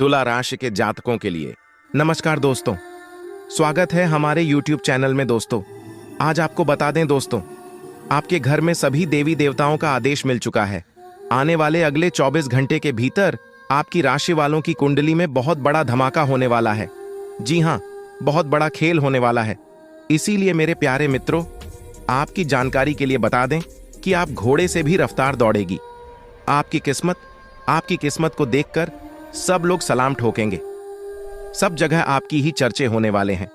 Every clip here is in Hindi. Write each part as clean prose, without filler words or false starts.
तुला राशि के जातकों के लिए। नमस्कार दोस्तों, स्वागत है हमारे YouTube चैनल में। दोस्तों, आज आपको बता दें दोस्तों, आपके घर में सभी देवी देवताओं का आदेश मिल चुका है। आने वाले अगले 24 घंटे के भीतर आपकी राशि वालों की कुंडली में बहुत बड़ा धमाका होने वाला है। जी हाँ, बहुत बड़ा खेल होने वाला है। इसीलिए मेरे प्यारे मित्रों, आपकी जानकारी के लिए बता दें कि आप घोड़े से भी रफ्तार दौड़ेगी। आपकी किस्मत को देखकर सब लोग सलाम ठोकेंगे। सब जगह आपकी ही चर्चे होने वाले हैं।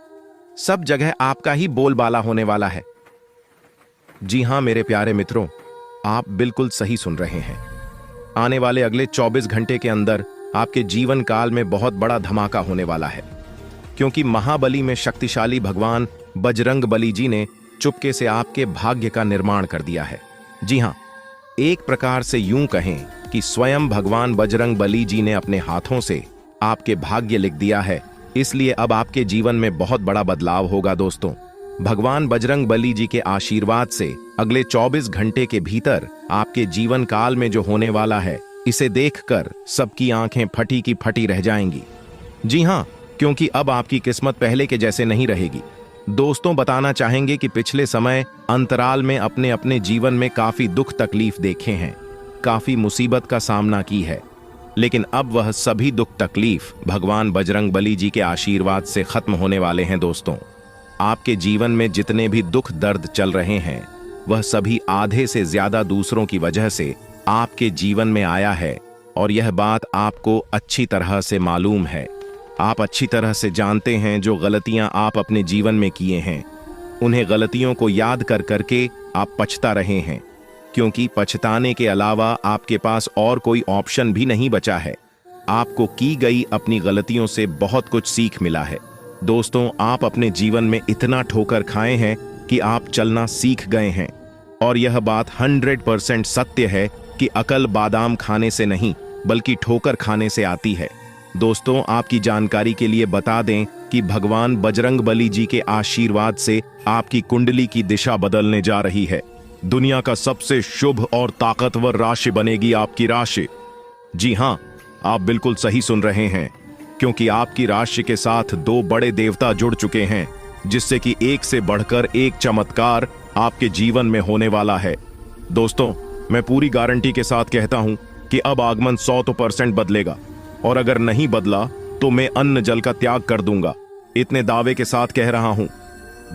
सब जगह आपका ही बोलबाला होने वाला है। जी हां मेरे प्यारे मित्रों, आप बिल्कुल सही सुन रहे हैं। आने वाले अगले 24 घंटे के अंदर आपके जीवन काल में बहुत बड़ा धमाका होने वाला है, क्योंकि महाबली में शक्तिशाली भगवान बजरंग बली जी ने चुपके से आपके भाग्य का निर्माण कर दिया है। जी हां, एक प्रकार से यूं कहें कि स्वयं भगवान बजरंग बली जी ने अपने हाथों से आपके भाग्य लिख दिया है। इसलिए अब आपके जीवन में बहुत बड़ा बदलाव होगा। दोस्तों, भगवान बजरंग बली जी के आशीर्वाद से अगले 24 घंटे के भीतर आपके जीवन काल में जो होने वाला है, इसे देखकर सबकी आंखें फटी की फटी रह जाएंगी। जी हां, क्योंकि अब आपकी किस्मत पहले के जैसे नहीं रहेगी। दोस्तों, बताना चाहेंगे कि पिछले समय अंतराल में अपने अपने जीवन में काफी दुख तकलीफ देखे हैं, काफी मुसीबत का सामना की है, लेकिन अब वह सभी दुख तकलीफ भगवान बजरंग बली जी के आशीर्वाद से खत्म होने वाले हैं। दोस्तों, आपके जीवन में जितने भी दुख दर्द चल रहे हैं, वह सभी आधे से ज्यादा दूसरों की वजह से आपके जीवन में आया है, और यह बात आपको अच्छी तरह से मालूम है। आप अच्छी तरह से जानते हैं जो गलतियां आप अपने जीवन में किए हैं, उन्हें गलतियों को याद कर करके आप पछता रहे हैं, क्योंकि पछताने के अलावा आपके पास और कोई ऑप्शन भी नहीं बचा है। आपको की गई अपनी गलतियों से बहुत कुछ सीख मिला है। दोस्तों, आप अपने जीवन में इतना ठोकर खाए हैं कि आप चलना सीख गए हैं, और यह बात 100% सत्य है कि अकल बादाम खाने से नहीं बल्कि ठोकर खाने से आती है। दोस्तों, आपकी जानकारी के लिए बता दें कि भगवान बजरंग बली जी के आशीर्वाद से आपकी कुंडली की दिशा बदलने जा रही है। दुनिया का सबसे शुभ और ताकतवर राशि बनेगी आपकी राशि। जी हां, आप बिल्कुल सही सुन रहे हैं, क्योंकि आपकी राशि के साथ 2 बड़े देवता जुड़ चुके हैं, जिससे कि एक से बढ़कर एक चमत्कार आपके जीवन में होने वाला है। दोस्तों, मैं पूरी गारंटी के साथ कहता हूं कि अब आगमन 100% बदलेगा, और अगर नहीं बदला तो मैं अन्न जल का त्याग कर दूंगा। इतने दावे के साथ कह रहा हूं।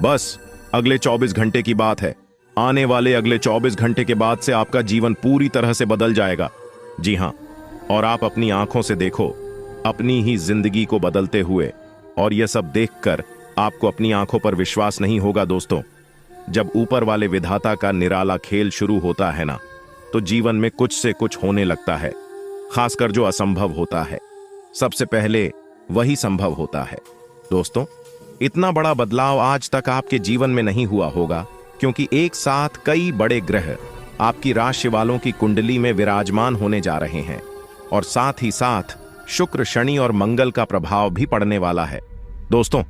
बस अगले 24 घंटे की बात है। आने वाले अगले 24 घंटे के बाद से आपका जीवन पूरी तरह से बदल जाएगा। जी हां, और आप अपनी आंखों से देखो अपनी ही जिंदगी को बदलते हुए, और यह सब देखकर आपको अपनी आंखों पर विश्वास नहीं होगा। दोस्तों, जब ऊपर वाले विधाता का निराला खेल शुरू होता है ना, तो जीवन में कुछ से कुछ होने लगता है। खासकर जो असंभव होता है, सबसे पहले वही संभव होता है। दोस्तों, इतना बड़ा बदलाव आज तक आपके जीवन में नहीं हुआ होगा, क्योंकि एक साथ कई बड़े ग्रह आपकी राशि वालों की कुंडली में विराजमान होने जा रहे हैं, और साथ ही साथ शुक्र, शनि और मंगल का प्रभाव भी पड़ने वाला है। दोस्तों,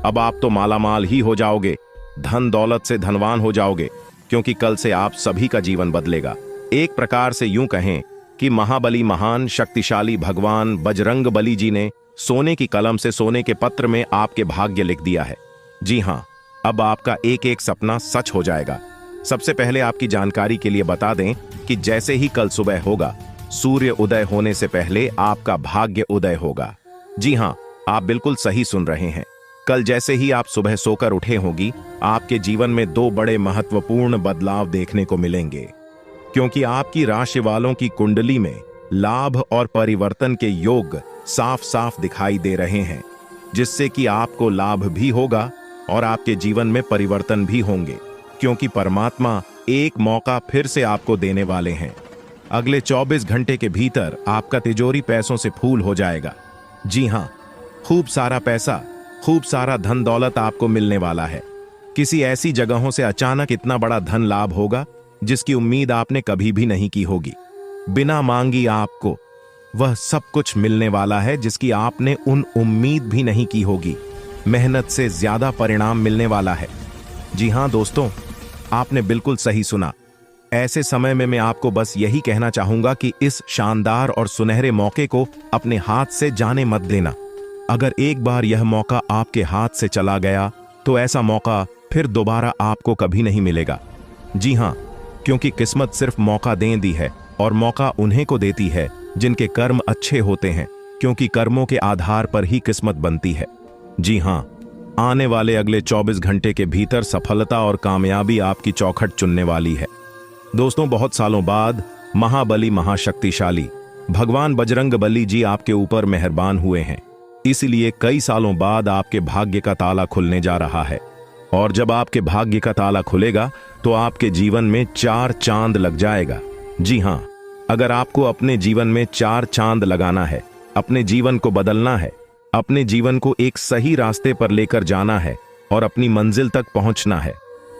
अब आप तो मालामाल ही हो जाओगे, धन दौलत से धनवान हो जाओगे, क्योंकि कल से आप सभी का जीवन बदलेगा। एक प्रकार से यूं कहें कि महाबली महान शक्तिशाली भगवान बजरंग बली जी ने सोने की कलम से सोने के पत्र में आपके भाग्य लिख दिया है। जी हां, अब आपका एक एक सपना सच हो जाएगा। सबसे पहले आपकी जानकारी के लिए बता दें कि जैसे ही कल सुबह होगा, सूर्य उदय होने से पहले आपका भाग्य उदय होगा। जी हां, आप बिल्कुल सही सुन रहे हैं। कल जैसे ही आप सुबह सोकर उठे होगी, आपके जीवन में 2 बड़े महत्वपूर्ण बदलाव देखने को मिलेंगे, क्योंकि आपकी राशि वालों की कुंडली में लाभ और परिवर्तन के योग साफ साफ दिखाई दे रहे हैं, जिससे कि आपको लाभ भी होगा और आपके जीवन में परिवर्तन भी होंगे, क्योंकि परमात्मा एक मौका फिर से आपको देने वाले हैं। अगले 24 घंटे के भीतर आपका तिजोरी पैसों से फूल हो जाएगा। जी हां, खूब सारा पैसा, खूब सारा धन दौलत आपको मिलने वाला है। किसी ऐसी जगहों से अचानक इतना बड़ा धन लाभ होगा जिसकी उम्मीद आपने कभी भी नहीं की होगी। बिना मांगी आपको वह सब कुछ मिलने वाला है जिसकी आपने उन उम्मीद भी नहीं की होगी। मेहनत से ज्यादा परिणाम मिलने वाला है। जी हां दोस्तों, आपने बिल्कुल सही सुना। ऐसे समय में मैं आपको बस यही कहना चाहूंगा कि इस शानदार और सुनहरे मौके को अपने हाथ से जाने मत देना। अगर एक बार यह मौका आपके हाथ से चला गया तो ऐसा मौका फिर दोबारा आपको कभी नहीं मिलेगा। जी हाँ, क्योंकि किस्मत सिर्फ मौका दे दी है और मौका उन्हें को देती है जिनके कर्म अच्छे होते हैं, क्योंकि कर्मों के आधार पर ही किस्मत बनती है। जी हाँ, आने वाले अगले 24 घंटे के भीतर सफलता और कामयाबी आपकी चौखट चुनने वाली है। दोस्तों, बहुत सालों बाद महाबली महाशक्तिशाली भगवान बजरंगबली जी आपके ऊपर मेहरबान हुए हैं, इसलिए कई सालों बाद आपके भाग्य का ताला खुलने जा रहा है। और जब आपके भाग्य का ताला खुलेगा तो आपके जीवन में 4 चांद लग जाएगा। जी हाँ, अगर आपको अपने जीवन में 4 चांद लगाना है, अपने जीवन को बदलना है, अपने जीवन को एक सही रास्ते पर लेकर जाना है और अपनी मंजिल तक पहुंचना है,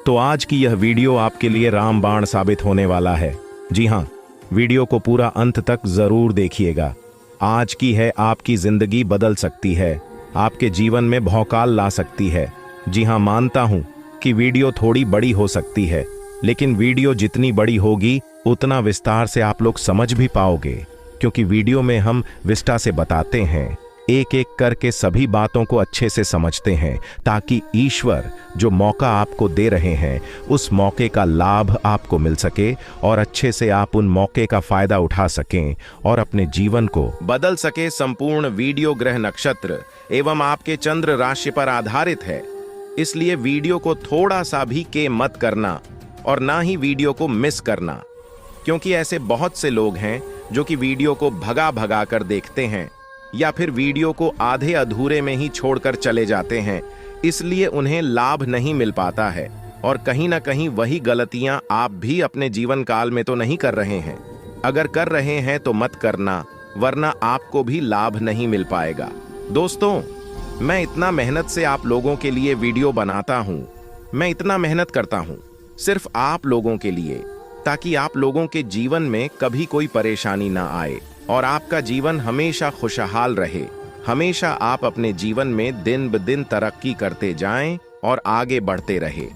तो आज की यह वीडियो आपके लिए रामबाण साबित होने वाला है। जी हाँ, वीडियो को पूरा अंत तक जरूर देखिएगा। आज की है आपकी जिंदगी बदल सकती है, आपके जीवन में भौकाल ला सकती है। जी हाँ, मानता हूं कि वीडियो थोड़ी बड़ी हो सकती है, लेकिन वीडियो जितनी बड़ी होगी उतना विस्तार से आप लोग समझ भी पाओगे, क्योंकि वीडियो में हम विस्तार से बताते हैं, एक एक करके सभी बातों को अच्छे से समझते हैं, ताकि ईश्वर जो मौका आपको दे रहे हैं उस मौके का लाभ आपको मिल सके और अच्छे से आप उन मौके का फायदा उठा सकें और अपने जीवन को बदल सके। संपूर्ण वीडियो ग्रह नक्षत्र एवं आपके चंद्र राशि पर आधारित है, इसलिए वीडियो को थोड़ा सा भी के मत करना और ना ही वीडियो को मिस करना, क्योंकि ऐसे बहुत से लोग हैं जो कि वीडियो को भगा भगा कर देखते हैं या फिर वीडियो को आधे अधूरे में ही छोड़कर चले जाते हैं, इसलिए उन्हें लाभ नहीं मिल पाता है। और कहीं ना कहीं वही गलतियां आप भी अपने जीवन काल में तो नहीं कर रहे हैं। अगर कर रहे हैं तो मत करना, वरना आपको भी लाभ नहीं मिल पाएगा। दोस्तों, मैं इतना मेहनत से आप लोगों के लिए वीडियो बनाता हूं, मैं इतना मेहनत करता हूं सिर्फ आप लोगों के लिए, ताकि आप लोगों के जीवन में कभी कोई परेशानी ना आए और आपका जीवन हमेशा खुशहाल रहे। हमेशा आप अपने जीवन में दिन ब दिन तरक्की करते जाएं और आगे बढ़ते रहे,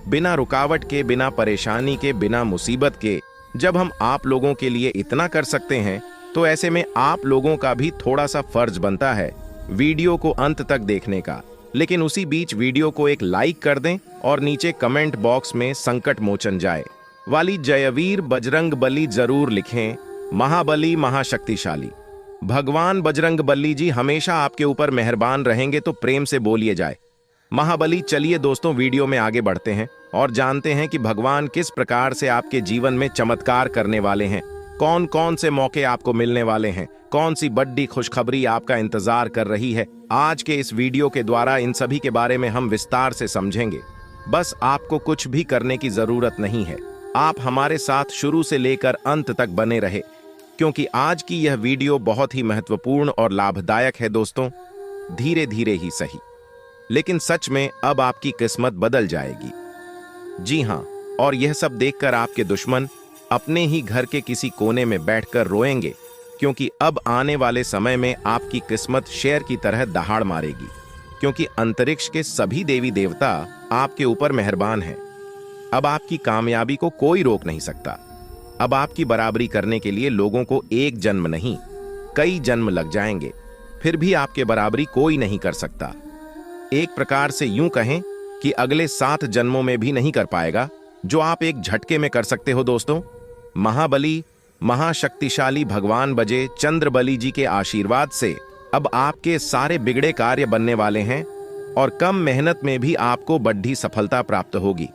बिना रुकावट के, बिना परेशानी के, बिना मुसीबत के। जब हम आप लोगों के लिए इतना कर सकते हैं तो ऐसे में आप लोगों का भी थोड़ा सा फर्ज बनता है वीडियो को अंत तक देखने का। लेकिन उसी बीच वीडियो को एक लाइक कर दें और नीचे कमेंट बॉक्स में संकट मोचन जाए वाली जयवीर बजरंगबली जरूर लिखें। महाबली महाशक्तिशाली भगवान बजरंगबली जी हमेशा आपके ऊपर मेहरबान रहेंगे, तो प्रेम से बोलिए जाए महाबली। चलिए दोस्तों, वीडियो में आगे बढ़ते हैं और जानते हैं कि भगवान किस प्रकार से आपके जीवन में चमत्कार करने वाले हैं, कौन कौन से मौके आपको मिलने वाले हैं, कौन सी बड़ी खुशखबरी आपका इंतजार कर रही है। आज के इस वीडियो के द्वारा इन सभी के बारे में हम विस्तार से समझेंगे। बस आपको कुछ भी करने की जरूरत नहीं है, आप हमारे साथ शुरू से लेकर अंत तक बने रहे, क्योंकि आज की यह वीडियो बहुत ही महत्वपूर्ण और लाभदायक है। दोस्तों, धीरे धीरे ही सही, लेकिन सच में अब आपकी किस्मत बदल जाएगी। जी हाँ, और यह सब देखकर आपके दुश्मन अपने ही घर के किसी कोने में बैठकर रोएंगे, क्योंकि अब आने वाले समय में आपकी किस्मत शेर की तरह दहाड़ मारेगी, क्योंकि अंतरिक्ष के सभी देवी देवता आपके ऊपर मेहरबान हैं। अब आपकी कामयाबी को कोई रोक नहीं सकता। अब आपकी बराबरी करने के लिए लोगों को एक जन्म नहीं, कई जन्म लग जाएंगे, फिर भी आपके बराबरी कोई नहीं कर सकता। एक प्रकार से यूं कहें कि अगले 7 जन्मों में भी नहीं कर पाएगा जो आप एक झटके में कर सकते हो। दोस्तों, महाबली महाशक्तिशाली भगवान बजे चंद्रबली जी के आशीर्वाद से अब आपके सारे बिगड़े कार्य बनने वाले हैं और कम मेहनत में भी आपको बड़ी सफलता प्राप्त होगी।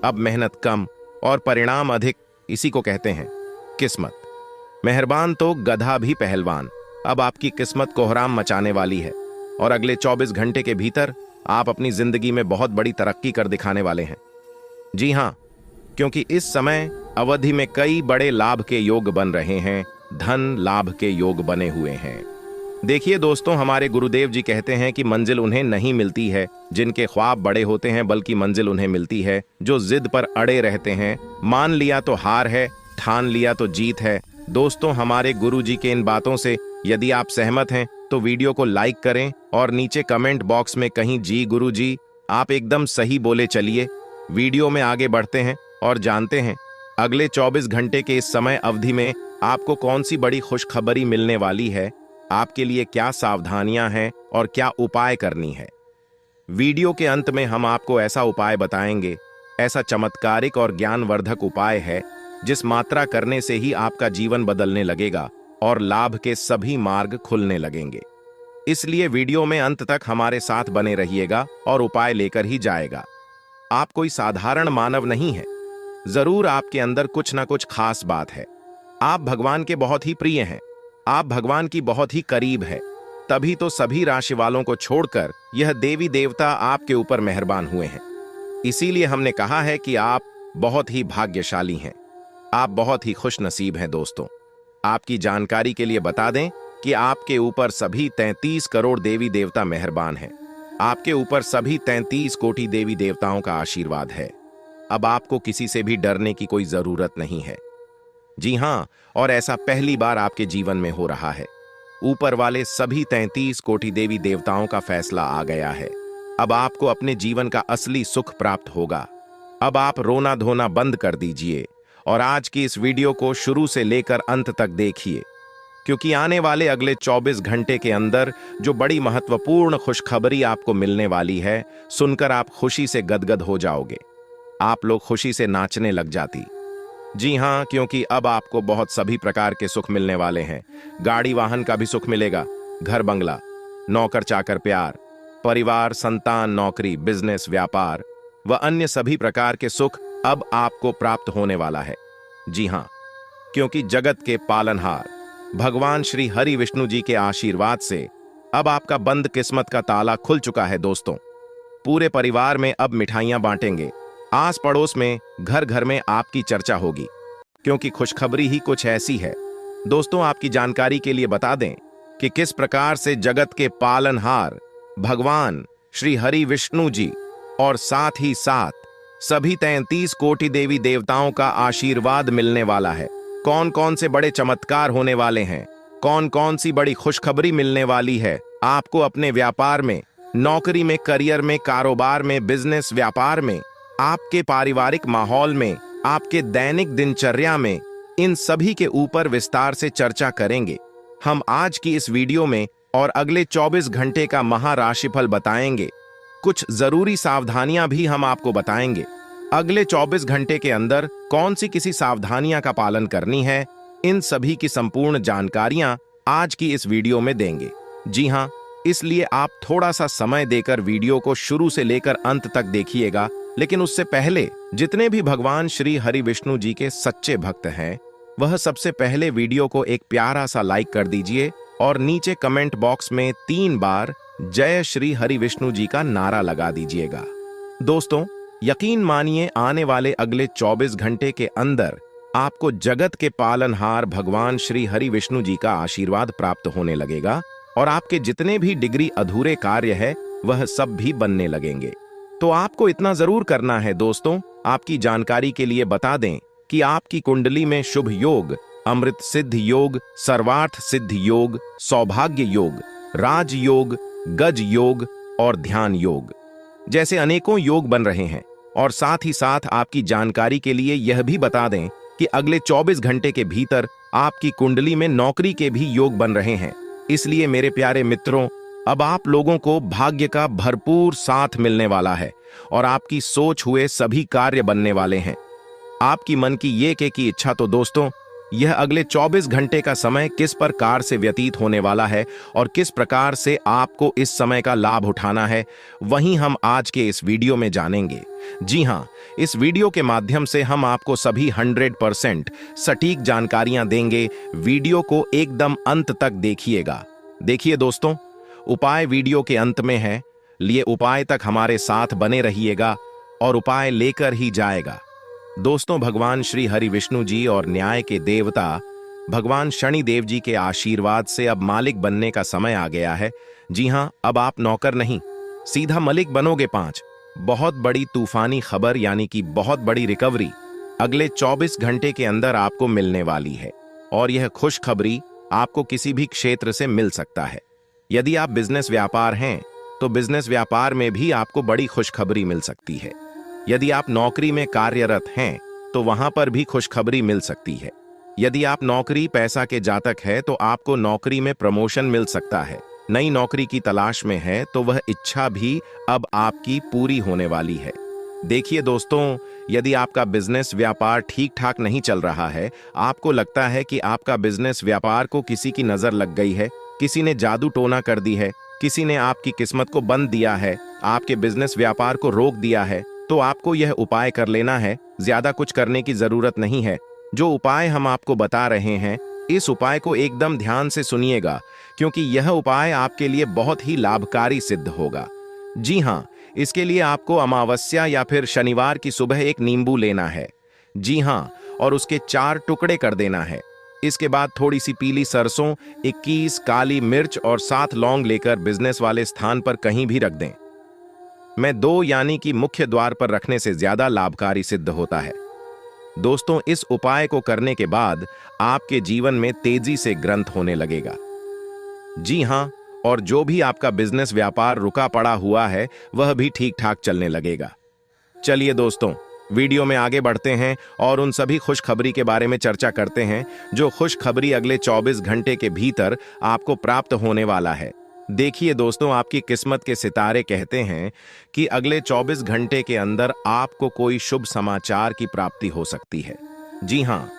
अब मेहनत कम और परिणाम अधिक, इसी को कहते हैं किस्मत। मेहरबान तो गधा भी पहलवान। अब आपकी किस्मत कोहराम मचाने वाली है और अगले 24 घंटे के भीतर आप अपनी जिंदगी में बहुत बड़ी तरक्की कर दिखाने वाले हैं। जी हाँ, क्योंकि इस समय अवधि में कई बड़े लाभ के योग बन रहे हैं, धन लाभ के योग बने हुए हैं। देखिए दोस्तों, हमारे गुरुदेव जी कहते हैं कि मंजिल उन्हें नहीं मिलती है जिनके ख्वाब बड़े होते हैं, बल्कि मंजिल उन्हें मिलती है जो जिद पर अड़े रहते हैं। मान लिया तो हार है, ठान लिया तो जीत है। दोस्तों, हमारे गुरु जी के इन बातों से यदि आप सहमत हैं तो वीडियो को लाइक करें और नीचे कमेंट बॉक्स में कहीं जी गुरु जी आप एकदम सही बोले। चलिए वीडियो में आगे बढ़ते हैं और जानते हैं अगले 24 घंटे के इस समय अवधि में आपको कौन सी बड़ी खुशखबरी मिलने वाली है, आपके लिए क्या सावधानियां हैं और क्या उपाय करनी है। वीडियो के अंत में हम आपको ऐसा उपाय बताएंगे, ऐसा चमत्कारिक और ज्ञानवर्धक उपाय है जिस मात्रा करने से ही आपका जीवन बदलने लगेगा और लाभ के सभी मार्ग खुलने लगेंगे। इसलिए वीडियो में अंत तक हमारे साथ बने रहिएगा और उपाय लेकर ही जाएगा। आप कोई साधारण मानव नहीं है, जरूर आपके अंदर कुछ ना कुछ खास बात है। आप भगवान के बहुत ही प्रिय हैं, आप भगवान की बहुत ही करीब है, तभी तो सभी राशि वालों को छोड़कर यह देवी देवता आपके ऊपर मेहरबान हुए हैं। इसीलिए हमने कहा है कि आप बहुत ही भाग्यशाली हैं, आप बहुत ही खुश नसीब हैं। दोस्तों, आपकी जानकारी के लिए बता दें कि आपके ऊपर सभी 33 करोड़ देवी देवता मेहरबान हैं। आपके ऊपर सभी 33 कोटि देवी देवताओं का आशीर्वाद है। अब आपको किसी से भी डरने की कोई जरूरत नहीं है। जी हां, और ऐसा पहली बार आपके जीवन में हो रहा है। ऊपर वाले सभी 33 कोटि देवी देवताओं का फैसला आ गया है। अब आपको अपने जीवन का असली सुख प्राप्त होगा। अब आप रोना धोना बंद कर दीजिए और आज की इस वीडियो को शुरू से लेकर अंत तक देखिए, क्योंकि आने वाले अगले 24 घंटे के अंदर जो बड़ी महत्वपूर्ण खुशखबरी आपको मिलने वाली है, सुनकर आप खुशी से गदगद हो जाओगे। आप लोग खुशी से नाचने लग जाती। जी हां, क्योंकि अब आपको बहुत सभी प्रकार के सुख मिलने वाले हैं। गाड़ी वाहन का भी सुख मिलेगा, घर बंगला, नौकर चाकर प्यार, परिवार, संतान, नौकरी, बिजनेस, व्यापार व अन्य सभी प्रकार के सुख अब आपको प्राप्त होने वाला है। जी हां, क्योंकि जगत के पालनहार भगवान श्री हरि विष्णु जी के आशीर्वाद से अब आपका बंद किस्मत का ताला खुल चुका है। दोस्तों, पूरे परिवार में अब मिठाइयां बांटेंगे, आस पड़ोस में, घर घर में आपकी चर्चा होगी, क्योंकि खुशखबरी ही कुछ ऐसी है। दोस्तों, आपकी जानकारी के लिए बता दें कि किस प्रकार से जगत के पालनहार भगवान श्री हरि विष्णु जी और साथ ही साथ सभी 33 कोटि देवी देवताओं का आशीर्वाद मिलने वाला है। कौन कौन से बड़े चमत्कार होने वाले हैं, कौन कौन सी बड़ी खुशखबरी मिलने वाली है आपको अपने व्यापार में, नौकरी में, करियर में, कारोबार में, बिजनेस, व्यापार में, आपके पारिवारिक माहौल में, आपके दैनिक दिनचर्या में, इन सभी के ऊपर विस्तार से चर्चा करेंगे हम आज की इस वीडियो में। और अगले 24 घंटे का महाराशिफल बताएंगे। कुछ जरूरी सावधानियां भी हम आपको बताएंगे। अगले 24 घंटे के अंदर कौन सी किसी सावधानियां का पालन करनी है, इन सभी की संपूर्ण जानकारियां आज की इस वीडियो में देंगे। जी हां, इसलिए आप थोड़ा सा समय देकर वीडियो को शुरू से लेकर अंत तक देखिएगा। लेकिन उससे पहले जितने भी भगवान श्री हरि विष्णु जी के सच्चे भक्त हैं, वह सबसे पहले वीडियो को एक प्यारा सा लाइक कर दीजिए और नीचे कमेंट बॉक्स में 3 बार जय श्री हरि विष्णु जी का नारा लगा दीजिएगा। दोस्तों, यकीन मानिए, आने वाले अगले 24 घंटे के अंदर आपको जगत के पालनहार भगवान श्री हरि विष्णु जी का आशीर्वाद प्राप्त होने लगेगा और आपके जितने भी डिग्री अधूरे कार्य है वह सब भी बनने लगेंगे। तो आपको इतना जरूर करना है। दोस्तों, आपकी जानकारी के लिए बता दें कि आपकी कुंडली में शुभ योग, अमृत सिद्ध योग, सर्वार्थ सिद्ध योग, सौभाग्य योग, राज योग, गज योग और ध्यान योग जैसे अनेकों योग बन रहे हैं। और साथ ही साथ आपकी जानकारी के लिए यह भी बता दें कि अगले 24 घंटे के भीतर आपकी कुंडली में नौकरी के भी योग बन रहे हैं। इसलिए मेरे प्यारे मित्रों, अब आप लोगों को भाग्य का भरपूर साथ मिलने वाला है और आपकी सोच हुए सभी कार्य बनने वाले हैं। आपकी मन की ये की इच्छा। तो दोस्तों, यह अगले 24 घंटे का समय किस प्रकार से व्यतीत होने वाला है और किस प्रकार से आपको इस समय का लाभ उठाना है, वहीं हम आज के इस वीडियो में जानेंगे। जी हां, इस वीडियो के माध्यम से हम आपको सभी 100% सटीक जानकारियां देंगे। वीडियो को एकदम अंत तक देखिएगा। देखिए दोस्तों, उपाय वीडियो के अंत में है, लिए उपाय तक हमारे साथ बने रहिएगा और उपाय लेकर ही जाएगा। दोस्तों, भगवान श्री हरि विष्णु जी और न्याय के देवता भगवान शनि देव जी के आशीर्वाद से अब मालिक बनने का समय आ गया है। जी हां, अब आप नौकर नहीं, सीधा मलिक बनोगे। 5 बहुत बड़ी तूफानी खबर यानी कि बहुत बड़ी रिकवरी अगले 24 घंटे के अंदर आपको मिलने वाली है और यह खुशखबरी आपको किसी भी क्षेत्र से मिल सकता है। यदि आप बिजनेस व्यापार हैं तो बिजनेस व्यापार में भी आपको बड़ी खुशखबरी मिल सकती है। यदि आप नौकरी में कार्यरत हैं तो वहां पर भी खुशखबरी मिल सकती है। यदि आप नौकरी पैसा के जातक है तो आपको नौकरी में प्रमोशन मिल सकता है। नई नौकरी की तलाश में है तो वह इच्छा भी अब आपकी पूरी होने वाली है। देखिए दोस्तों, यदि आपका बिजनेस व्यापार ठीक ठाक नहीं चल रहा है, आपको लगता है कि आपका बिजनेस व्यापार को किसी की नजर लग गई है, किसी ने जादू टोना कर दी है, किसी ने आपकी किस्मत को बंद दिया है, आपके बिजनेस व्यापार को रोक दिया है, तो आपको यह उपाय कर लेना है। ज्यादा कुछ करने की जरूरत नहीं है। जो उपाय हम आपको बता रहे हैं, इस उपाय को एकदम ध्यान से सुनिएगा, क्योंकि यह उपाय आपके लिए बहुत ही लाभकारी सिद्ध होगा। जी हाँ, इसके लिए आपको अमावस्या या फिर शनिवार की सुबह एक नींबू लेना है। जी हाँ, और उसके 4 टुकड़े कर देना है। इसके बाद थोड़ी सी पीली सरसों, 21 काली मिर्च और 7 लौंग लेकर बिजनेस वाले स्थान पर कहीं भी रख दें। मैं 2 यानी कि मुख्य द्वार पर रखने से ज्यादा लाभकारी सिद्ध होता है। दोस्तों, इस उपाय को करने के बाद आपके जीवन में तेजी से ग्रंथ होने लगेगा। जी हाँ, और जो भी आपका बिजनेस व्यापार रुका पड़ा हुआ है वह भी ठीक ठाक चलने लगेगा। चलिए दोस्तों, वीडियो में आगे बढ़ते हैं और उन सभी खुशखबरी के बारे में चर्चा करते हैं जो खुशखबरी अगले 24 घंटे के भीतर आपको प्राप्त होने वाला है। देखिए दोस्तों, आपकी किस्मत के सितारे कहते हैं कि अगले 24 घंटे के अंदर आपको कोई शुभ समाचार की प्राप्ति हो सकती है। जी हाँ,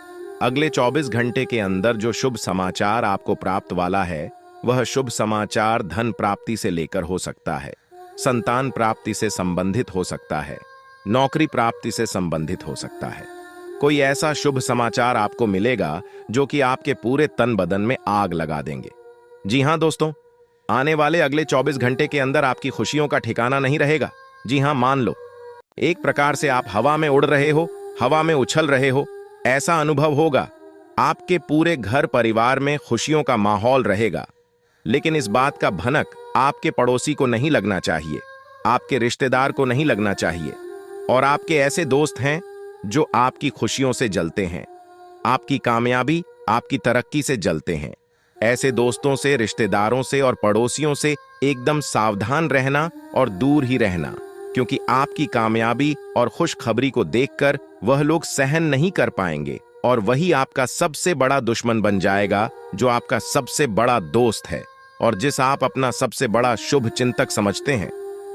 अगले 24 घंटे के अंदर जो शुभ समाचार आपको प्राप्त वाला है वह शुभ समाचार धन प्राप्ति से लेकर हो सकता है, संतान प्राप्ति से संबंधित हो सकता है, नौकरी प्राप्ति से संबंधित हो सकता है। कोई ऐसा शुभ समाचार आपको मिलेगा जो कि आपके पूरे तन बदन में आग लगा देंगे। जी हाँ दोस्तों, आने वाले अगले 24 घंटे के अंदर आपकी खुशियों का ठिकाना नहीं रहेगा। जी हाँ, मान लो एक प्रकार से आप हवा में उड़ रहे हो, हवा में उछल रहे हो, ऐसा अनुभव होगा। आपके पूरे घर परिवार में खुशियों का माहौल रहेगा। लेकिन इस बात का भनक आपके पड़ोसी को नहीं लगना चाहिए, आपके रिश्तेदार को नहीं लगना चाहिए, और आपके ऐसे दोस्त हैं जो आपकी खुशियों से जलते हैं, आपकी कामयाबी, आपकी तरक्की से जलते हैं। ऐसे दोस्तों से, रिश्तेदारों से और पड़ोसियों से एकदम सावधान रहना और दूर ही रहना, क्योंकि आपकी कामयाबी और खुशखबरी को देखकर वह लोग सहन नहीं कर पाएंगे और वही आपका सबसे बड़ा दुश्मन बन जाएगा, जो आपका सबसे बड़ा दोस्त है और जिस आप अपना सबसे बड़ा शुभ चिंतक समझते हैं।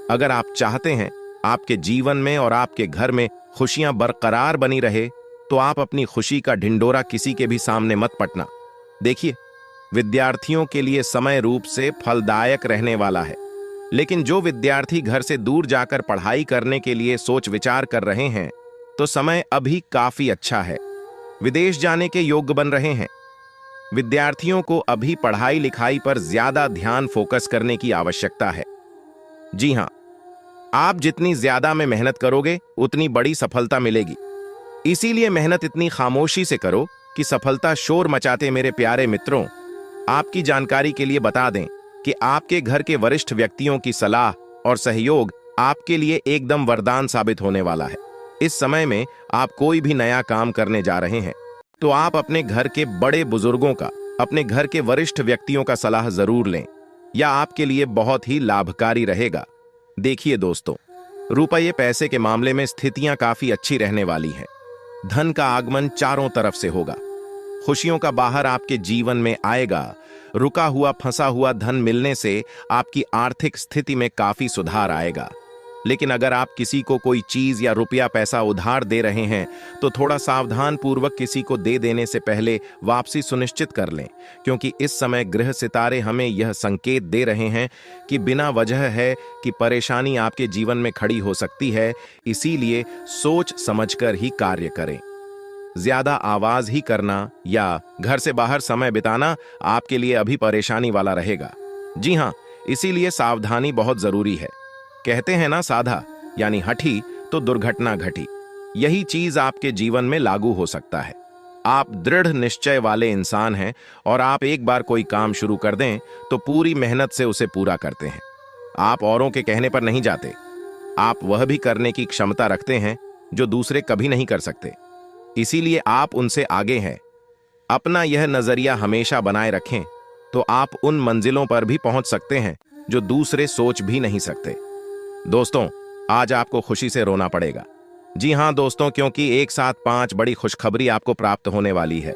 अगर आप चाहते हैं आपके जीवन में और आपके घर में खुशियां बरकरार बनी रहे, तो आप अपनी खुशी का ढिंडोरा किसी के भी सामने मत पटना। देखिए, विद्यार्थियों के लिए समय रूप से फलदायक रहने वाला है, लेकिन जो विद्यार्थी घर से दूर जाकर पढ़ाई करने के लिए सोच विचार कर रहे हैं, तो समय अभी काफी अच्छा है। विदेश जाने के योग्य बन रहे हैं। विद्यार्थियों को अभी पढ़ाई लिखाई पर ज्यादा ध्यान फोकस करने की आवश्यकता है। जी हां, आप जितनी ज्यादा में मेहनत करोगे उतनी बड़ी सफलता मिलेगी। इसीलिए मेहनत इतनी खामोशी से करो कि सफलता शोर मचाते। मेरे प्यारे मित्रों, आपकी जानकारी के लिए बता दें कि आपके घर के वरिष्ठ व्यक्तियों की सलाह और सहयोग आपके लिए एकदम वरदान साबित होने वाला है। इस समय में आप कोई भी नया काम करने जा रहे हैं तो आप अपने घर के बड़े बुजुर्गों का, अपने घर के वरिष्ठ व्यक्तियों का सलाह जरूर लें, यह आपके लिए बहुत ही लाभकारी रहेगा। देखिए दोस्तों, रुपये पैसे के मामले में स्थितियां काफी अच्छी रहने वाली हैं। धन का आगमन चारों तरफ से होगा। खुशियों का बाहर आपके जीवन में आएगा। रुका हुआ फंसा हुआ धन मिलने से आपकी आर्थिक स्थिति में काफी सुधार आएगा। लेकिन अगर आप किसी को कोई चीज या रुपया पैसा उधार दे रहे हैं तो थोड़ा सावधान पूर्वक किसी को दे देने से पहले वापसी सुनिश्चित कर लें, क्योंकि इस समय ग्रह सितारे हमें यह संकेत दे रहे हैं कि बिना वजह है कि परेशानी आपके जीवन में खड़ी हो सकती है। इसीलिए सोच समझकर ही कार्य करें। ज्यादा आवाज ही करना या घर से बाहर समय बिताना आपके लिए अभी परेशानी वाला रहेगा। जी हाँ, इसीलिए सावधानी बहुत जरूरी है। कहते हैं ना, साधा यानी हठी तो दुर्घटना घटी। यही चीज आपके जीवन में लागू हो सकता है। आप दृढ़ निश्चय वाले इंसान हैं और आप एक बार कोई काम शुरू कर दें तो पूरी मेहनत से उसे पूरा करते हैं। आप औरों के कहने पर नहीं जाते। आप वह भी करने की क्षमता रखते हैं जो दूसरे कभी नहीं कर सकते। इसीलिए आप उनसे आगे हैं। अपना यह नजरिया हमेशा बनाए रखें तो आप उन मंजिलों पर भी पहुंच सकते हैं जो दूसरे सोच भी नहीं सकते। दोस्तों, आज आपको खुशी से रोना पड़ेगा। जी हाँ दोस्तों, क्योंकि एक साथ 5 बड़ी खुशखबरी आपको प्राप्त होने वाली है।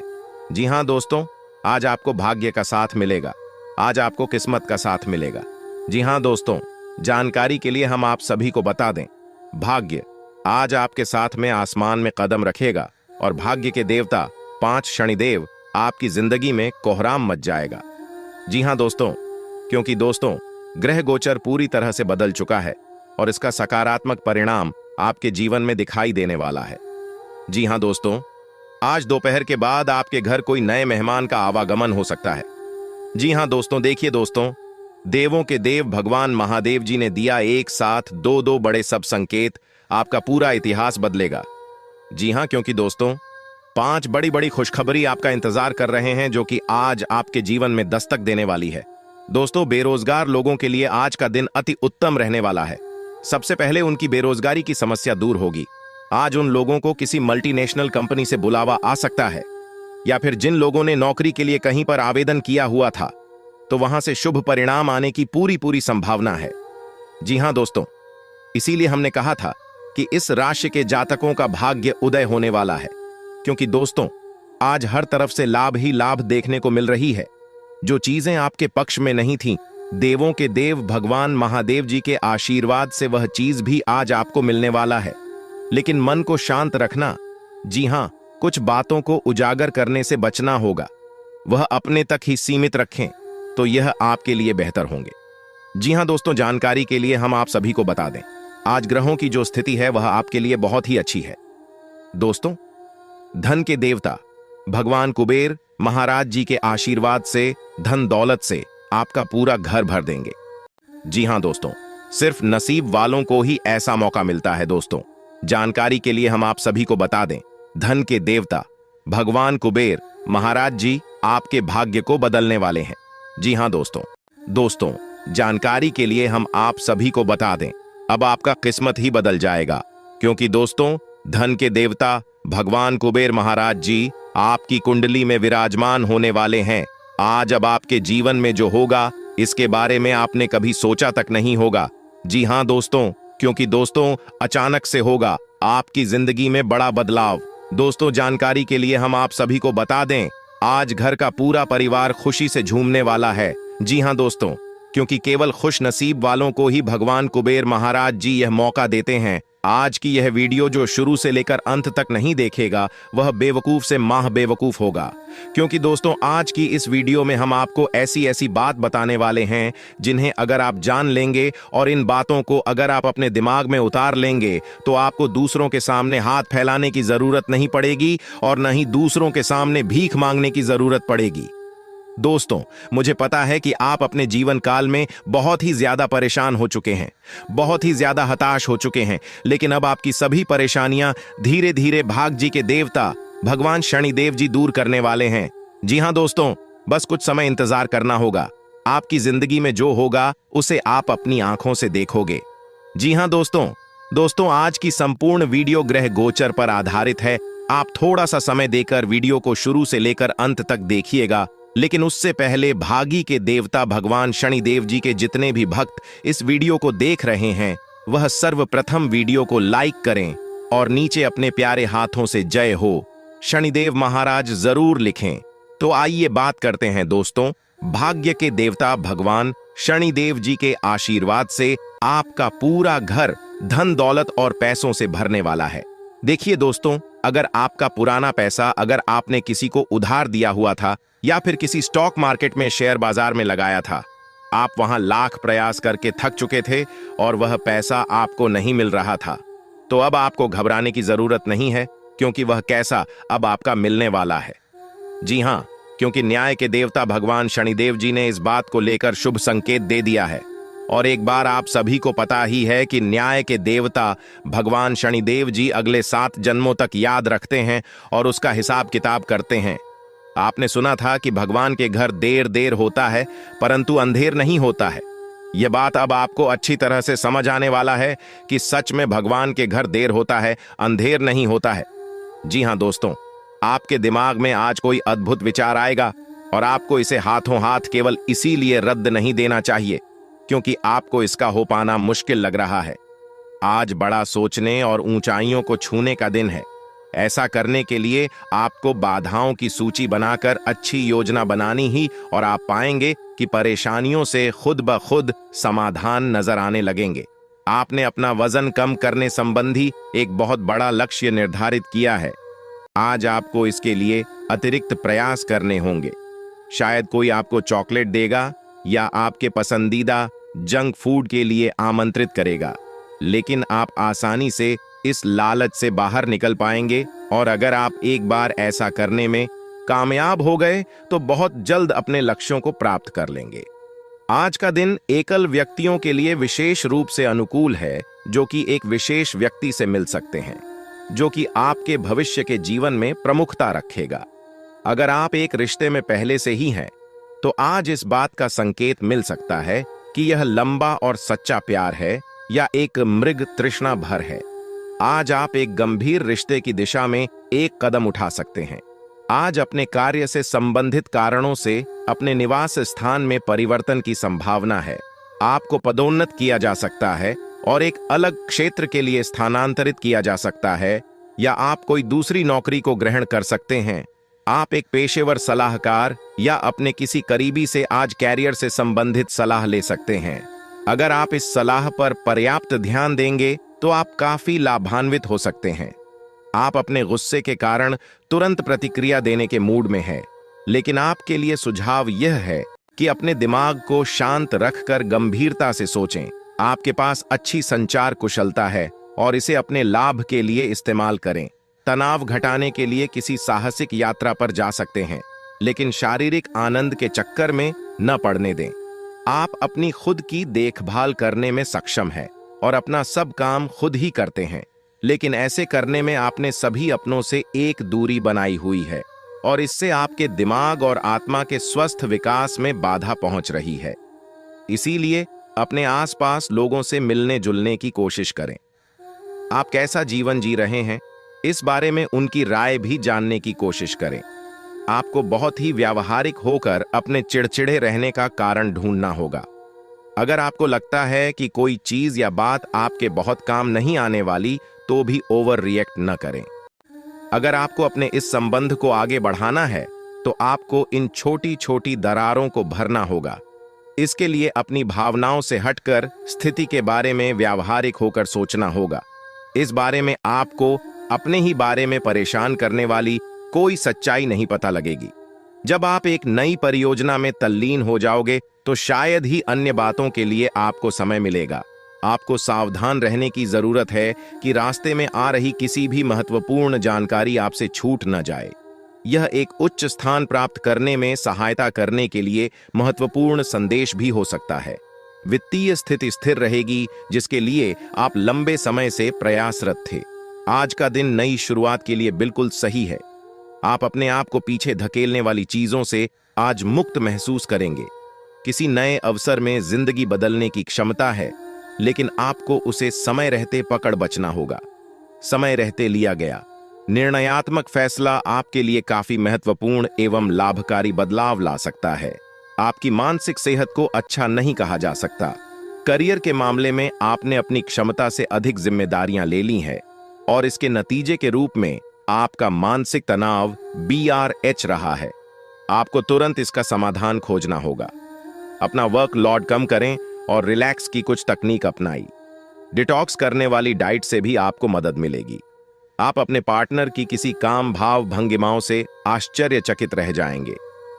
जी हाँ दोस्तों, आज आपको भाग्य का साथ मिलेगा। आज आपको किस्मत का साथ मिलेगा। जी हाँ दोस्तों, जानकारी के लिए हम आप सभी को बता दें, भाग्य आज आपके साथ में आसमान में कदम रखेगा और भाग्य के देवता 5 शनिदेव आपकी जिंदगी में कोहराम मच जाएगा। जी हाँ दोस्तों, क्योंकि दोस्तों ग्रह गोचर पूरी तरह से बदल चुका है और इसका सकारात्मक परिणाम आपके जीवन में दिखाई देने वाला है। जी हाँ दोस्तों, आज दोपहर के बाद आपके घर कोई नए मेहमान का आवागमन हो सकता है। जी हाँ दोस्तों, देखिए दोस्तों, देवों के देव भगवान महादेव जी ने दिया एक साथ 2 बड़े सब संकेत, आपका पूरा इतिहास बदलेगा। जी हाँ, क्योंकि दोस्तों 5 बड़ी खुशखबरी आपका इंतजार कर रहे हैं, जो कि आज आपके जीवन में दस्तक देने वाली है। दोस्तों, बेरोजगार लोगों के लिए आज का दिन अति उत्तम रहने वाला है। सबसे पहले उनकी बेरोजगारी की समस्या दूर होगी। आज उन लोगों को किसी मल्टीनेशनल कंपनी से बुलावा आ सकता है, या फिर जिन लोगों ने नौकरी के लिए कहीं पर आवेदन किया हुआ था, तो वहां से शुभ परिणाम आने की पूरी संभावना है। जी हां दोस्तों, इसीलिए हमने कहा था कि इस राशि के जातकों का भाग्य उदय होने वाला है, क्योंकि दोस्तों आज हर तरफ से लाभ ही लाभ देखने को मिल रही है। जो चीजें आपके पक्ष में नहीं थीं, देवों के देव भगवान महादेव जी के आशीर्वाद से वह चीज भी आज आपको मिलने वाला है। लेकिन मन को शांत रखना। जी हां, कुछ बातों को उजागर करने से बचना होगा। वह अपने तक ही सीमित रखें तो यह आपके लिए बेहतर होंगे। जी हां दोस्तों, जानकारी के लिए हम आप सभी को बता दें, आज ग्रहों की जो स्थिति है वह आपके लिए बहुत ही अच्छी है। दोस्तों, धन के देवता भगवान कुबेर महाराज जी के आशीर्वाद से धन दौलत से आपका पूरा घर भर देंगे। जी हां दोस्तों, सिर्फ नसीब वालों को ही ऐसा मौका मिलता है। दोस्तों, जानकारी के लिए हम आप सभी को बता दें, धन के देवता भगवान कुबेर महाराज जी आपके भाग्य को बदलने वाले हैं। जी हां दोस्तों, जानकारी के लिए हम आप सभी को बता दें, अब आपका किस्मत ही बदल जाएगा, क्योंकि दोस्तों धन के देवता भगवान कुबेर महाराज जी आपकी कुंडली में विराजमान होने वाले हैं। आज अब आपके जीवन में जो होगा, इसके बारे में आपने कभी सोचा तक नहीं होगा। जी हां दोस्तों, क्योंकि दोस्तों अचानक से होगा आपकी जिंदगी में बड़ा बदलाव। दोस्तों, जानकारी के लिए हम आप सभी को बता दें, आज घर का पूरा परिवार खुशी से झूमने वाला है। जी हां दोस्तों, क्योंकि केवल खुश नसीब वालों को ही भगवान कुबेर महाराज जी यह मौका देते हैं। आज की यह वीडियो जो शुरू से लेकर अंत तक नहीं देखेगा, वह बेवकूफ से माह बेवकूफ होगा, क्योंकि दोस्तों आज की इस वीडियो में हम आपको ऐसी बात बताने वाले हैं जिन्हें अगर आप जान लेंगे और इन बातों को अगर आप अपने दिमाग में उतार लेंगे, तो आपको दूसरों के सामने हाथ फैलाने की जरूरत नहीं पड़ेगी और न ही दूसरों के सामने भीख मांगने की जरूरत पड़ेगी। दोस्तों, मुझे पता है कि आप अपने जीवन काल में बहुत ही ज्यादा परेशान हो चुके हैं, बहुत ही ज्यादा हताश हो चुके हैं, लेकिन अब आपकी सभी परेशानियां धीरे धीरे भाग जी के देवता भगवान शनिदेव जी दूर करने वाले हैं। जी हां दोस्तों, बस कुछ समय इंतजार करना होगा। आपकी जिंदगी में जो होगा उसे आप अपनी आंखों से देखोगे। जी हां दोस्तों, आज की संपूर्ण वीडियो ग्रह गोचर पर आधारित है। आप थोड़ा सा समय देकर वीडियो को शुरू से लेकर अंत तक देखिएगा, लेकिन उससे पहले भागी के देवता भगवान शनिदेव जी के जितने भी भक्त इस वीडियो को देख रहे हैं, वह सर्वप्रथम वीडियो को लाइक करें और नीचे अपने प्यारे हाथों से जय हो शनिदेव महाराज जरूर लिखें। तो आइए बात करते हैं दोस्तों, भाग्य के देवता भगवान शनिदेव जी के आशीर्वाद से आपका पूरा घर धन दौलत और पैसों से भरने वाला है। देखिए दोस्तों, अगर आपका पुराना पैसा अगर आपने किसी को उधार दिया हुआ था या फिर किसी स्टॉक मार्केट में शेयर बाजार में लगाया था, आप वहां लाख प्रयास करके थक चुके थे और वह पैसा आपको नहीं मिल रहा था, तो अब आपको घबराने की जरूरत नहीं है, क्योंकि वह कैसा अब आपका मिलने वाला है। जी हां, क्योंकि न्याय के देवता भगवान शनिदेव जी ने इस बात को लेकर शुभ संकेत दे दिया है। और एक बार आप सभी को पता ही है कि न्याय के देवता भगवान शनिदेव जी अगले 7 जन्मों तक याद रखते हैं और उसका हिसाब किताब करते हैं। आपने सुना था कि भगवान के घर देर होता है परंतु अंधेर नहीं होता है। यह बात अब आपको अच्छी तरह से समझ आने वाला है कि सच में भगवान के घर देर होता है, अंधेर नहीं होता है। जी हां दोस्तों, आपके दिमाग में आज कोई अद्भुत विचार आएगा और आपको इसे हाथों हाथ केवल इसीलिए रद्द नहीं देना चाहिए क्योंकि आपको इसका हो पाना मुश्किल लग रहा है। आज बड़ा सोचने और ऊंचाइयों को छूने का दिन है। ऐसा करने के लिए आपको बाधाओं की सूची बनाकर अच्छी योजना बनानी ही, और आप पाएंगे कि परेशानियों से खुद ब खुद समाधान नजर आने लगेंगे। आपने अपना वजन कम करने संबंधी एक बहुत बड़ा लक्ष्य निर्धारित किया है। आज आपको इसके लिए अतिरिक्त प्रयास करने होंगे। शायद कोई आपको चॉकलेट देगा या आपके पसंदीदा जंक फूड के लिए आमंत्रित करेगा, लेकिन आप आसानी से इस लालच से बाहर निकल पाएंगे, और अगर आप एक बार ऐसा करने में कामयाब हो गए तो बहुत जल्द अपने लक्ष्यों को प्राप्त कर लेंगे। आज का दिन एकल व्यक्तियों के लिए विशेष रूप से अनुकूल है, जो कि एक विशेष व्यक्ति से मिल सकते हैं, जो कि आपके भविष्य के जीवन में प्रमुखता रखेगा। अगर आप एक रिश्ते में पहले से ही हैं, तो आज इस बात का संकेत मिल सकता है कि यह लंबा और सच्चा प्यार है या एक मृग तृष्णा भर है। आज आप एक गंभीर रिश्ते की दिशा में एक कदम उठा सकते हैं। आज अपने कार्य से संबंधित कारणों से अपने निवास स्थान में परिवर्तन की संभावना है। आपको पदोन्नत किया जा सकता है और एक अलग क्षेत्र के लिए स्थानांतरित किया जा सकता है, या आप कोई दूसरी नौकरी को ग्रहण कर सकते हैं। आप एक पेशेवर सलाहकार या अपने किसी करीबी से आज कैरियर से संबंधित सलाह ले सकते हैं। अगर आप इस सलाह पर पर्याप्त ध्यान देंगे तो आप काफी लाभान्वित हो सकते हैं। आप अपने गुस्से के कारण तुरंत प्रतिक्रिया देने के मूड में हैं, लेकिन आपके लिए सुझाव यह है कि अपने दिमाग को शांत रखकर गंभीरता से सोचें। आपके पास अच्छी संचार कुशलता है और इसे अपने लाभ के लिए इस्तेमाल करें। तनाव घटाने के लिए किसी साहसिक यात्रा पर जा सकते हैं, लेकिन शारीरिक आनंद के चक्कर में न पड़ने दें। आप अपनी खुद की देखभाल करने में सक्षम हैं और अपना सब काम खुद ही करते हैं, लेकिन ऐसे करने में आपने सभी अपनों से एक दूरी बनाई हुई है, और इससे आपके दिमाग और आत्मा के स्वस्थ विकास में बाधा पहुंच रही है। इसीलिए अपने आसपास लोगों से मिलने जुलने की कोशिश करें। आप कैसा जीवन जी रहे हैं, इस बारे में उनकी राय भी जानने की कोशिश करें। आपको बहुत ही व्यावहारिक होकर अपने चिड़चिड़े रहने का कारण ढूंढना होगा। अगर आपको लगता है कि कोई चीज या बात आपके बहुत काम नहीं आने वाली, तो भी ओवर रिएक्ट न करें। अगर आपको अपने इस संबंध को आगे बढ़ाना है, तो आपको इन छोटी छोटी दरारों को भरना होगा। इसके लिए अपनी भावनाओं से हटकर स्थिति के बारे में व्यावहारिक होकर सोचना होगा। इस बारे में आपको अपने ही बारे में परेशान करने वाली कोई सच्चाई नहीं पता लगेगी। जब आप एक नई परियोजना में तल्लीन हो जाओगे, तो शायद ही अन्य बातों के लिए आपको समय मिलेगा। आपको सावधान रहने की जरूरत है कि रास्ते में आ रही किसी भी महत्वपूर्ण जानकारी आपसे छूट न जाए। यह एक उच्च स्थान प्राप्त करने में सहायता करने के लिए महत्वपूर्ण संदेश भी हो सकता है। वित्तीय स्थिति स्थिर रहेगी, जिसके लिए आप लंबे समय से प्रयासरत थे। आज का दिन नई शुरुआत के लिए बिल्कुल सही है। आप अपने आप को पीछे धकेलने वाली चीजों से आज मुक्त महसूस करेंगे। किसी नए अवसर में जिंदगी बदलने की क्षमता है, लेकिन आपको उसे समय रहते पकड़ बचना होगा। समय रहते लिया गया निर्णयात्मक फैसला आपके लिए काफी महत्वपूर्ण एवं लाभकारी बदलाव ला सकता है। आपकी मानसिक सेहत को अच्छा नहीं कहा जा सकता। करियर के मामले में आपने अपनी क्षमता से अधिक जिम्मेदारियां ले ली हैं, और इसके नतीजे के रूप में आपका मानसिक तनाव BRH रहा है। आपको तुरंत इसका समाधान खोजना होगा। अपना वर्क लोड कम करें और रिलैक्स की कुछ तकनीक अपनाई। डिटॉक्स करने वाली डाइट से भी आपको मदद मिलेगी। आप अपने पार्टनर की किसी काम भाव भंगिमाओं से आश्चर्यचकित रह जाएंगे।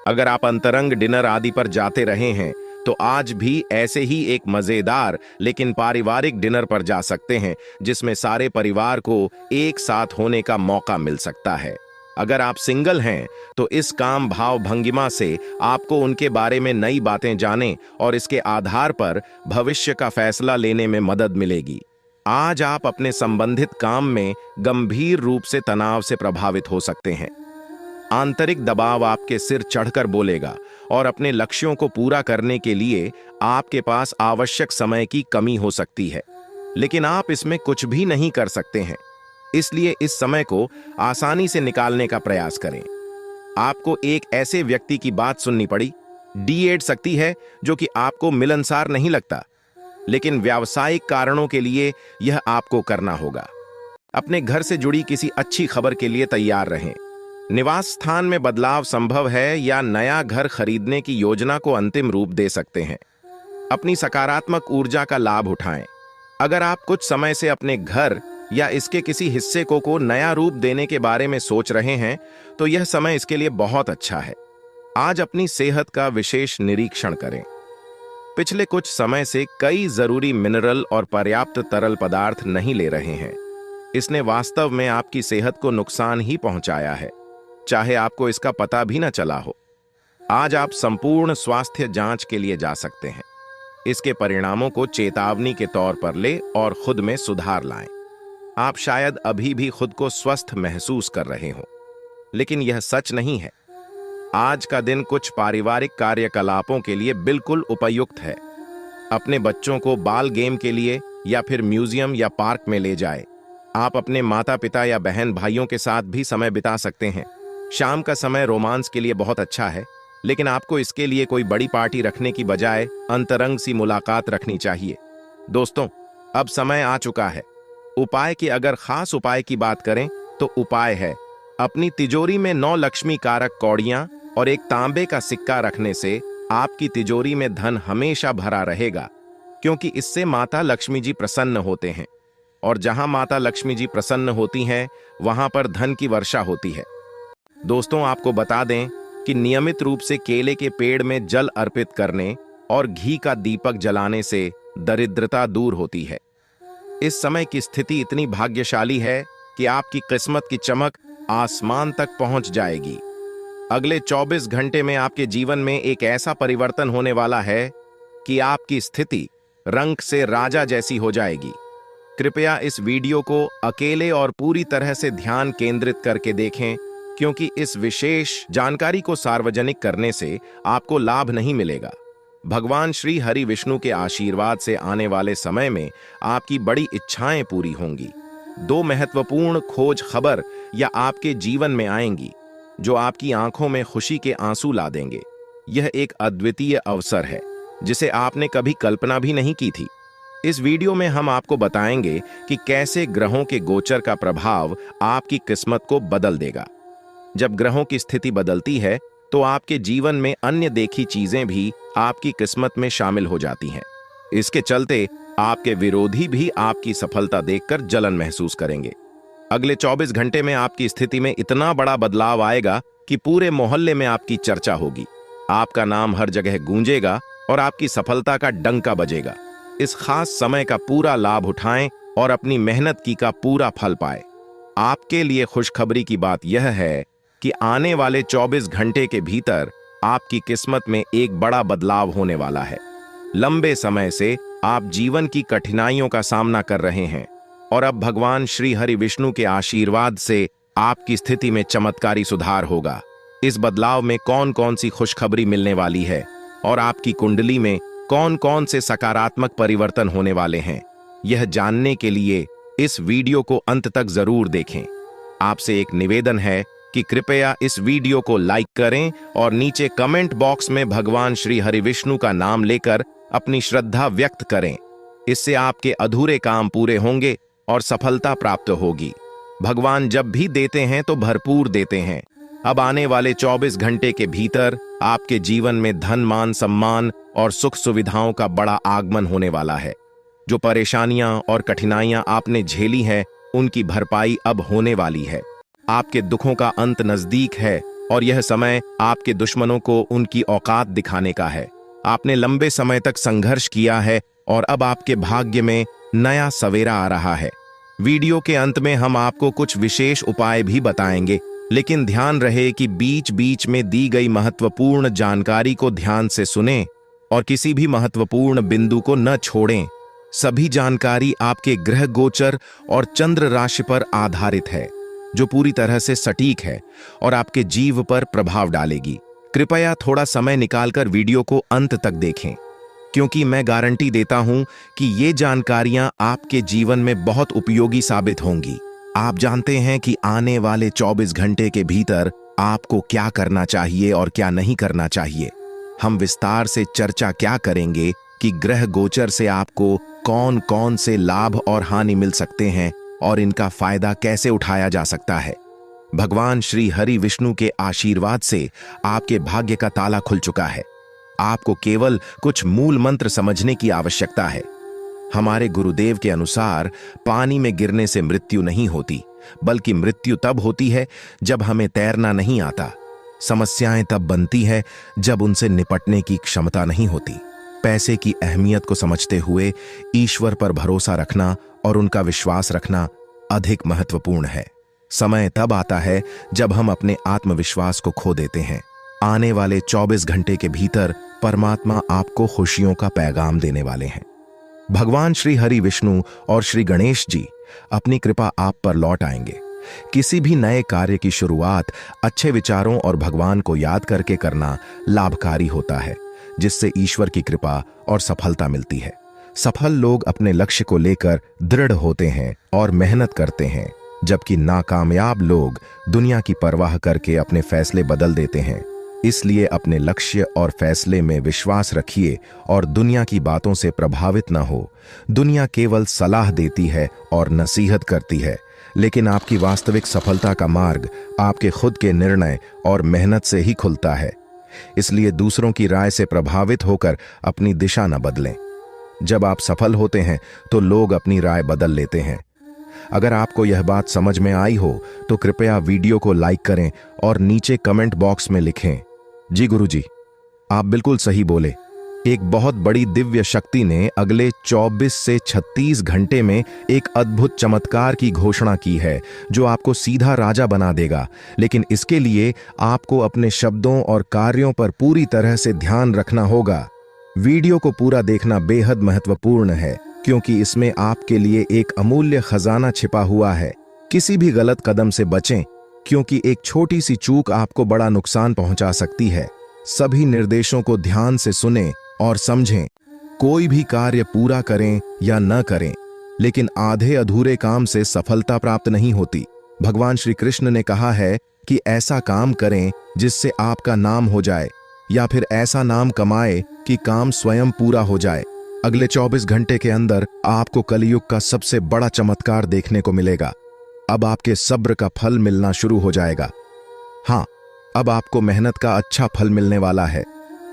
अगर आप अंतरंग डिनर आदि पर जाते रहे हैं, तो आज भी ऐसे ही एक मजेदार लेकिन पारिवारिक डिनर पर जा सकते हैं, जिसमें सारे परिवार को एक साथ होने का मौका मिल सकता है। अगर आप सिंगल हैं, तो इस काम भाव भंगिमा से आपको उनके बारे में नई बातें जाने और इसके आधार पर भविष्य का फैसला लेने में मदद मिलेगी। आज आप अपने संबंधित काम में गंभीर रूप से तनाव से प्रभावित हो सकते हैं। आंतरिक दबाव आपके सिर चढ़कर बोलेगा, और अपने लक्ष्यों को पूरा करने के लिए आपके पास आवश्यक समय की कमी हो सकती है, लेकिन आप इसमें कुछ भी नहीं कर सकते हैं। इसलिए इस समय को आसानी से निकालने का प्रयास करें। आपको एक ऐसे व्यक्ति की बात सुननी पड़ी, D8 शक्ति है, जो कि आपको मिलनसार नहीं लगता। लेकिन व्यावसायिक कारणों के लिए यह आपको करना होगा। अपने घर से जुड़ी किसी अच्छी खबर के लिए तैयार रहें। निवास स्थान में बदलाव संभव है या नया घर खरीदने की योजना को अंतिम रूप दे सकते हैं। अपनी सकारात्मक ऊर्जा का लाभ उठाएं। अगर आप कुछ समय से अपने घर या इसके किसी हिस्से को नया रूप देने के बारे में सोच रहे हैं, तो यह समय इसके लिए बहुत अच्छा है। आज अपनी सेहत का विशेष निरीक्षण करें। पिछले कुछ समय से कई जरूरी मिनरल और पर्याप्त तरल पदार्थ नहीं ले रहे हैं। इसने वास्तव में आपकी सेहत को नुकसान ही पहुंचाया है, चाहे आपको इसका पता भी न चला हो। आज आप संपूर्ण स्वास्थ्य जांच के लिए जा सकते हैं। इसके परिणामों को चेतावनी के तौर पर ले और खुद में सुधार लाएं। आप शायद अभी भी खुद को स्वस्थ महसूस कर रहे हो, लेकिन यह सच नहीं है। आज का दिन कुछ पारिवारिक कार्यकलापों के लिए बिल्कुल उपयुक्त है। अपने बच्चों को बाल गेम के लिए या फिर म्यूजियम या पार्क में ले जाएं। आप अपने माता पिता या बहन भाइयों के साथ भी समय बिता सकते हैं। शाम का समय रोमांस के लिए बहुत अच्छा है, लेकिन आपको इसके लिए कोई बड़ी पार्टी रखने की बजाय अंतरंग सी मुलाकात रखनी चाहिए। दोस्तों, अब समय आ चुका है उपाय की। अगर खास उपाय की बात करें तो उपाय है अपनी तिजोरी में 9 लक्ष्मी कारक कौड़ियां और एक तांबे का सिक्का रखने से आपकी तिजोरी में धन हमेशा भरा रहेगा, क्योंकि इससे माता लक्ष्मी जी प्रसन्न होते हैं, और जहां माता लक्ष्मी जी प्रसन्न होती हैं वहां पर धन की वर्षा होती है। दोस्तों, आपको बता दें कि नियमित रूप से केले के पेड़ में जल अर्पित करने और घी का दीपक जलाने से दरिद्रता दूर होती है। इस समय की स्थिति इतनी भाग्यशाली है कि आपकी किस्मत की चमक आसमान तक पहुंच जाएगी। अगले 24 घंटे में आपके जीवन में एक ऐसा परिवर्तन होने वाला है कि आपकी स्थिति रंग से राजा जैसी हो जाएगी। कृपया इस वीडियो को अकेले और पूरी तरह से ध्यान केंद्रित करके देखें, क्योंकि इस विशेष जानकारी को सार्वजनिक करने से आपको लाभ नहीं मिलेगा। भगवान श्री हरि विष्णु के आशीर्वाद से आने वाले समय में आपकी बड़ी इच्छाएं पूरी होंगी। 2 महत्वपूर्ण खोज खबर या आपके जीवन में आएंगी जो आपकी आंखों में खुशी के आंसू ला देंगे। यह एक अद्वितीय अवसर है जिसे आपने कभी कल्पना भी नहीं की थी। इस वीडियो में हम आपको बताएंगे कि कैसे ग्रहों के गोचर का प्रभाव आपकी किस्मत को बदल देगा। जब ग्रहों की स्थिति बदलती है तो आपके जीवन में अन्य देखी चीजें भी आपकी किस्मत में शामिल हो जाती हैं। इसके चलते आपके विरोधी भी आपकी सफलता देखकर जलन महसूस करेंगे। अगले 24 घंटे में आपकी स्थिति में इतना बड़ा बदलाव आएगा कि पूरे मोहल्ले में आपकी चर्चा होगी। आपका नाम हर जगह गूंजेगा और आपकी सफलता का डंका बजेगा। इस खास समय का पूरा लाभ उठाएं और अपनी मेहनत की का पूरा फल पाएं। आपके लिए खुशखबरी की बात यह है कि आने वाले 24 घंटे के भीतर आपकी किस्मत में एक बड़ा बदलाव होने वाला है। लंबे समय से आप जीवन की कठिनाइयों का सामना कर रहे हैं और अब भगवान श्री हरि विष्णु के आशीर्वाद से आपकी स्थिति में चमत्कारी सुधार होगा। इस बदलाव में कौन कौन सी खुशखबरी मिलने वाली है और आपकी कुंडली में कौन कौन से सकारात्मक परिवर्तन होने वाले हैं, यह जानने के लिए इस वीडियो को अंत तक जरूर देखें। आपसे एक निवेदन है कि कृपया इस वीडियो को लाइक करें और नीचे कमेंट बॉक्स में भगवान श्री हरि विष्णु का नाम लेकर अपनी श्रद्धा व्यक्त करें। इससे आपके अधूरे काम पूरे होंगे और सफलता प्राप्त होगी। भगवान जब भी देते हैं तो भरपूर देते हैं। अब आने वाले 24 घंटे के भीतर आपके जीवन में धन, मान, सम्मान और सुख सुविधाओं का बड़ा आगमन होने वाला है। जो परेशानियां और कठिनाइयां आपने झेली हैं, उनकी भरपाई अब होने वाली है। आपके दुखों का अंत नजदीक है और यह समय आपके दुश्मनों को उनकी औकात दिखाने का है। आपने लंबे समय तक संघर्ष किया है और अब आपके भाग्य में नया सवेरा आ रहा है। वीडियो के अंत में हम आपको कुछ विशेष उपाय भी बताएंगे, लेकिन ध्यान रहे कि बीच बीच में दी गई महत्वपूर्ण जानकारी को ध्यान से सुनें और किसी भी महत्वपूर्ण बिंदु को न छोड़ें। सभी जानकारी आपके ग्रह गोचर और चंद्र राशि पर आधारित है, जो पूरी तरह से सटीक है और आपके जीव पर प्रभाव डालेगी। कृपया थोड़ा समय निकालकर वीडियो को अंत तक देखें, क्योंकि मैं गारंटी देता हूं कि ये जानकारियां आपके जीवन में बहुत उपयोगी साबित होंगी। आप जानते हैं कि आने वाले 24 घंटे के भीतर आपको क्या करना चाहिए और क्या नहीं करना चाहिए। हम विस्तार से चर्चा क्या करेंगे कि ग्रह गोचर से आपको कौन कौन से लाभ और हानि मिल सकते हैं और इनका फायदा कैसे उठाया जा सकता है। भगवान श्री हरि विष्णु के आशीर्वाद से आपके भाग्य का ताला खुल चुका है। आपको केवल कुछ मूल मंत्र समझने की आवश्यकता है। हमारे गुरुदेव के अनुसार पानी में गिरने से मृत्यु नहीं होती, बल्कि मृत्यु तब होती है जब हमें तैरना नहीं आता। समस्याएं तब बनती है जब उनसे निपटने की क्षमता नहीं होती। पैसे की अहमियत को समझते हुए ईश्वर पर भरोसा रखना और उनका विश्वास रखना अधिक महत्वपूर्ण है। समय तब आता है जब हम अपने आत्मविश्वास को खो देते हैं। आने वाले 24 घंटे के भीतर परमात्मा आपको खुशियों का पैगाम देने वाले हैं। भगवान श्री हरि विष्णु और श्री गणेश जी अपनी कृपा आप पर लौट आएंगे। किसी भी नए कार्य की शुरुआत अच्छे विचारों और भगवान को याद करके करना लाभकारी होता है, जिससे ईश्वर की कृपा और सफलता मिलती है। सफल लोग अपने लक्ष्य को लेकर दृढ़ होते हैं और मेहनत करते हैं, जबकि नाकामयाब लोग दुनिया की परवाह करके अपने फैसले बदल देते हैं। इसलिए अपने लक्ष्य और फैसले में विश्वास रखिए और दुनिया की बातों से प्रभावित न हो। दुनिया केवल सलाह देती है और नसीहत करती है, लेकिन आपकी वास्तविक सफलता का मार्ग आपके खुद के निर्णय और मेहनत से ही खुलता है। इसलिए दूसरों की राय से प्रभावित होकर अपनी दिशा न बदलें। जब आप सफल होते हैं तो लोग अपनी राय बदल लेते हैं। अगर आपको यह बात समझ में आई हो तो कृपया वीडियो को लाइक करें और नीचे कमेंट बॉक्स में लिखें, जी गुरुजी, आप बिल्कुल सही बोले। एक बहुत बड़ी दिव्य शक्ति ने अगले 24 से 36 घंटे में एक अद्भुत चमत्कार की घोषणा की है, जो आपको सीधा राजा बना देगा। लेकिन इसके लिए आपको अपने शब्दों और कार्यों पर पूरी तरह से ध्यान रखना होगा। वीडियो को पूरा देखना बेहद महत्वपूर्ण है, क्योंकि इसमें आपके लिए एक अमूल्य खजाना छिपा हुआ है। किसी भी गलत कदम से बचें, क्योंकि एक छोटी सी चूक आपको बड़ा नुकसान पहुंचा सकती है। सभी निर्देशों को ध्यान से सुनें और समझें। कोई भी कार्य पूरा करें या न करें, लेकिन आधे अधूरे काम से सफलता प्राप्त नहीं होती। भगवान श्री कृष्ण ने कहा है कि ऐसा काम करें जिससे आपका नाम हो जाए, या फिर ऐसा नाम कमाए कि काम स्वयं पूरा हो जाए। अगले 24 घंटे के अंदर आपको कलयुग का सबसे बड़ा चमत्कार देखने को मिलेगा। अब आपके सब्र का फल मिलना शुरू हो जाएगा। हाँ, अब आपको मेहनत का अच्छा फल मिलने वाला है।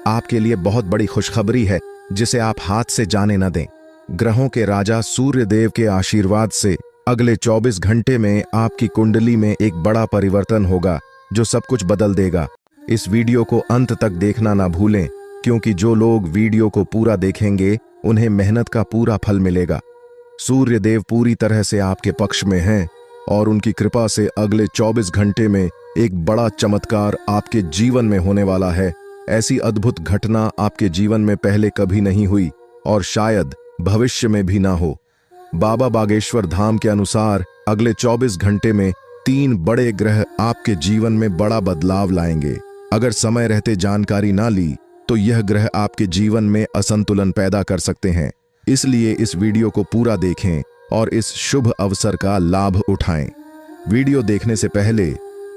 आपके लिए बहुत बड़ी खुशखबरी है, जिसे आप हाथ से जाने न दें। ग्रहों के राजा सूर्य देव के आशीर्वाद से अगले 24 घंटे में आपकी कुंडली में एक बड़ा परिवर्तन होगा, जो सब कुछ बदल देगा। इस वीडियो को अंत तक देखना ना भूलें, क्योंकि जो लोग वीडियो को पूरा देखेंगे उन्हें मेहनत का पूरा फल मिलेगा। सूर्य देव पूरी तरह से आपके पक्ष में हैं और उनकी कृपा से अगले 24 घंटे में एक बड़ा चमत्कार आपके जीवन में होने वाला है। ऐसी अद्भुत घटना आपके जीवन में पहले कभी नहीं हुई और शायद भविष्य में भी ना हो। बाबा बागेश्वर धाम के अनुसार अगले 24 घंटे में 3 बड़े ग्रह आपके जीवन में बड़ा बदलाव लाएंगे। अगर समय रहते जानकारी ना ली तो यह ग्रह आपके जीवन में असंतुलन पैदा कर सकते हैं। इसलिए इस वीडियो को पूरा देखें और इस शुभ अवसर का लाभ उठाएं। वीडियो देखने से पहले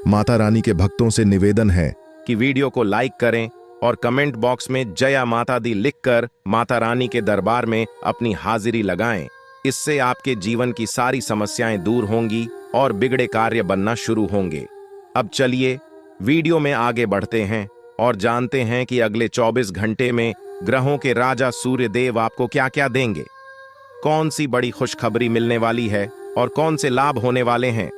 माता रानी के भक्तों से निवेदन है कि वीडियो को लाइक करें और कमेंट बॉक्स में जया माता दी लिखकर माता रानी के दरबार में अपनी हाजिरी लगाएं। इससे आपके जीवन की सारी समस्याएं दूर होंगी और बिगड़े कार्य बनना शुरू होंगे। अब चलिए वीडियो में आगे बढ़ते हैं और जानते हैं कि अगले 24 घंटे में ग्रहों के राजा सूर्य देव आपको क्या क्या देंगे। कौन सी बड़ी खुशखबरी मिलने वाली है और कौन से लाभ होने वाले हैं।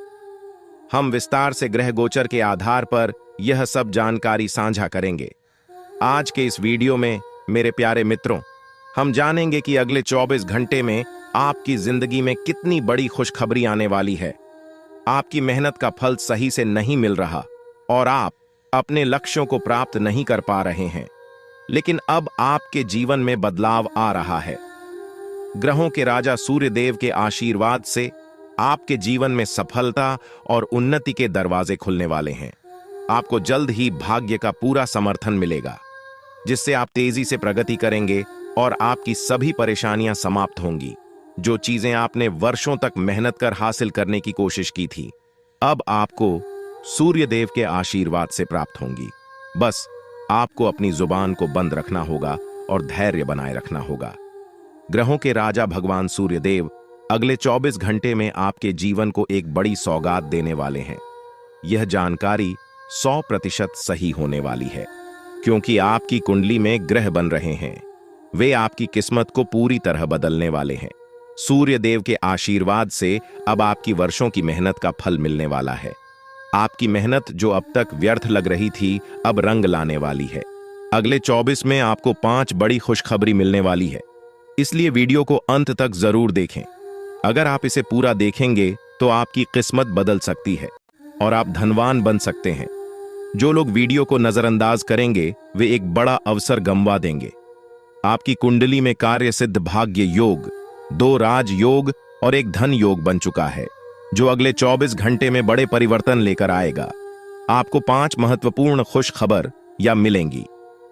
हम विस्तार से ग्रह गोचर के आधार पर यह सब जानकारी साझा करेंगे। आज के इस वीडियो में मेरे प्यारे मित्रों, हम जानेंगे कि अगले 24 घंटे में आपकी जिंदगी में कितनी बड़ी खुशखबरी आने वाली है। आपकी मेहनत का फल सही से नहीं मिल रहा और आप अपने लक्ष्यों को प्राप्त नहीं कर पा रहे हैं, लेकिन अब आपके जीवन में बदलाव आ रहा है। ग्रहों के राजा सूर्य देव के आशीर्वाद से आपके जीवन में सफलता और उन्नति के दरवाजे खुलने वाले हैं। आपको जल्द ही भाग्य का पूरा समर्थन मिलेगा, जिससे आप तेजी से प्रगति करेंगे और आपकी सभी परेशानियां समाप्त होंगी। जो चीजें आपने वर्षों तक मेहनत कर हासिल करने की कोशिश की थी, अब आपको सूर्य देव के आशीर्वाद से प्राप्त होंगी। बस आपको अपनी जुबान को बंद रखना होगा और धैर्य बनाए रखना होगा। ग्रहों के राजा भगवान सूर्यदेव अगले 24 घंटे में आपके जीवन को एक बड़ी सौगात देने वाले हैं। यह जानकारी 100% सही होने वाली है, क्योंकि आपकी कुंडली में ग्रह बन रहे हैं। वे आपकी किस्मत को पूरी तरह बदलने वाले हैं। सूर्यदेव के आशीर्वाद से अब आपकी वर्षों की मेहनत का फल मिलने वाला है। आपकी मेहनत जो अब तक व्यर्थ लग रही थी, अब रंग लाने वाली है। अगले 24 में आपको 5 बड़ी खुशखबरी मिलने वाली है, इसलिए वीडियो को अंत तक जरूर देखें। अगर आप इसे पूरा देखेंगे तो आपकी किस्मत बदल सकती है और आप धनवान बन सकते हैं। जो लोग वीडियो को नजरअंदाज करेंगे वे एक बड़ा अवसर गंवा देंगे। आपकी कुंडली में कार्य सिद्ध भाग्य योग, 2 राज योग और एक धन योग बन चुका है, जो अगले 24 घंटे में बड़े परिवर्तन लेकर आएगा। आपको 5 महत्वपूर्ण खुश खबर या मिलेंगी।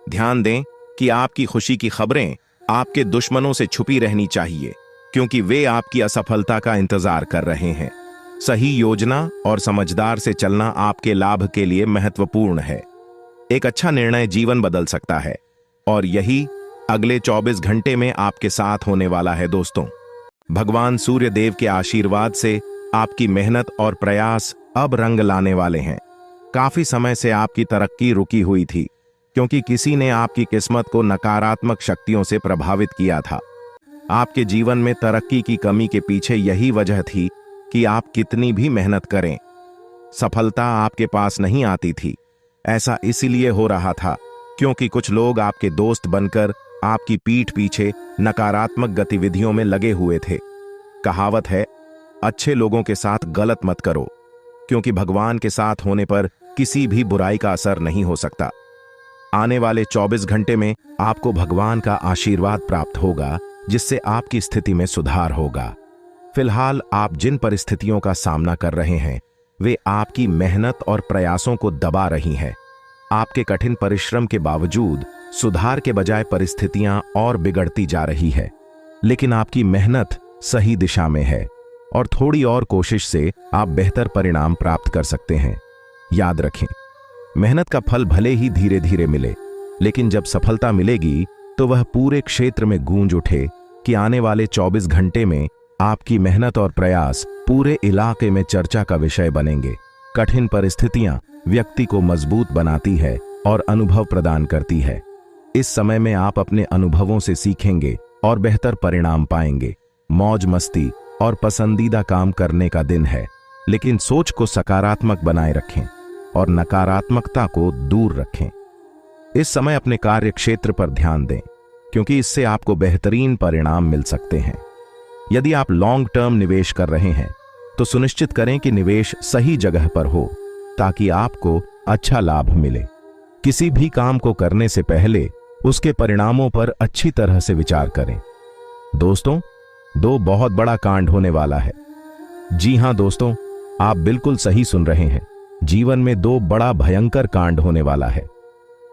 ध्यान दें कि आपकी खुशी की खबरें आपके दुश्मनों से छुपी रहनी चाहिए, क्योंकि वे आपकी असफलता का इंतजार कर रहे हैं। सही योजना और समझदार से चलना आपके लाभ के लिए महत्वपूर्ण है। एक अच्छा निर्णय जीवन बदल सकता है और यही अगले 24 घंटे में आपके साथ होने वाला है। दोस्तों, भगवान सूर्यदेव के आशीर्वाद से आपकी मेहनत और प्रयास अब रंग लाने वाले हैं। काफी समय से आपकी तरक्की रुकी हुई थी, क्योंकि किसी ने आपकी किस्मत को नकारात्मक शक्तियों से प्रभावित किया था। आपके जीवन में तरक्की की कमी के पीछे यही वजह थी कि आप कितनी भी मेहनत करें, सफलता आपके पास नहीं आती थी। ऐसा इसीलिए हो रहा था क्योंकि कुछ लोग आपके दोस्त बनकर आपकी पीठ पीछे नकारात्मक गतिविधियों में लगे हुए थे। कहावत है, अच्छे लोगों के साथ गलत मत करो, क्योंकि भगवान के साथ होने पर किसी भी बुराई का असर नहीं हो सकता। आने वाले 24 घंटे में आपको भगवान का आशीर्वाद प्राप्त होगा, जिससे आपकी स्थिति में सुधार होगा। फिलहाल आप जिन परिस्थितियों का सामना कर रहे हैं, वे आपकी मेहनत और प्रयासों को दबा रही हैं। आपके कठिन परिश्रम के बावजूद सुधार के बजाय परिस्थितियां और बिगड़ती जा रही है। लेकिन आपकी मेहनत सही दिशा में है और थोड़ी और कोशिश से आप बेहतर परिणाम प्राप्त कर सकते हैं। याद रखें, मेहनत का फल भले ही धीरे धीरे मिले, लेकिन जब सफलता मिलेगी तो वह पूरे क्षेत्र में गूंज उठे कि आने वाले 24 घंटे में आपकी मेहनत और प्रयास पूरे इलाके में चर्चा का विषय बनेंगे। कठिन परिस्थितियां व्यक्ति को मजबूत बनाती है और अनुभव प्रदान करती है। इस समय में आप अपने अनुभवों से सीखेंगे और बेहतर परिणाम पाएंगे। मौज मस्ती और पसंदीदा काम करने का दिन है, लेकिन सोच को सकारात्मक बनाए रखें और नकारात्मकता को दूर रखें। इस समय अपने कार्य क्षेत्र पर ध्यान दें, क्योंकि इससे आपको बेहतरीन परिणाम मिल सकते हैं। यदि आप लॉन्ग टर्म निवेश कर रहे हैं तो सुनिश्चित करें कि निवेश सही जगह पर हो, ताकि आपको अच्छा लाभ मिले। किसी भी काम को करने से पहले उसके परिणामों पर अच्छी तरह से विचार करें। दोस्तों, 2 बहुत बड़ा कांड होने वाला है। जी हां दोस्तों, आप बिल्कुल सही सुन रहे हैं। जीवन में 2 बड़ा भयंकर कांड होने वाला है।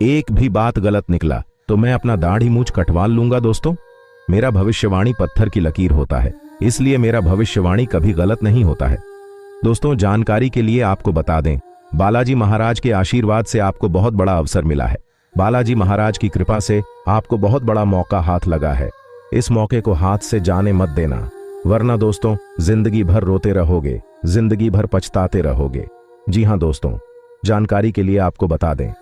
एक भी बात गलत निकला तो मैं अपना दाढ़ी मूंछ कटवा लूंगा। दोस्तों, मेरा भविष्यवाणी पत्थर की लकीर होता है, इसलिए मेरा भविष्यवाणी कभी गलत नहीं होता है। दोस्तों, जानकारी के लिए आपको बता दें, बालाजी महाराज के आशीर्वाद से आपको बहुत बड़ा अवसर मिला है। बालाजी महाराज की कृपा से आपको बहुत बड़ा मौका हाथ लगा है। इस मौके को हाथ से जाने मत देना, वरना दोस्तों जिंदगी भर रोते रहोगे, जिंदगी भर पछताते रहोगे। जी हां दोस्तों, जानकारी के लिए आपको बता दें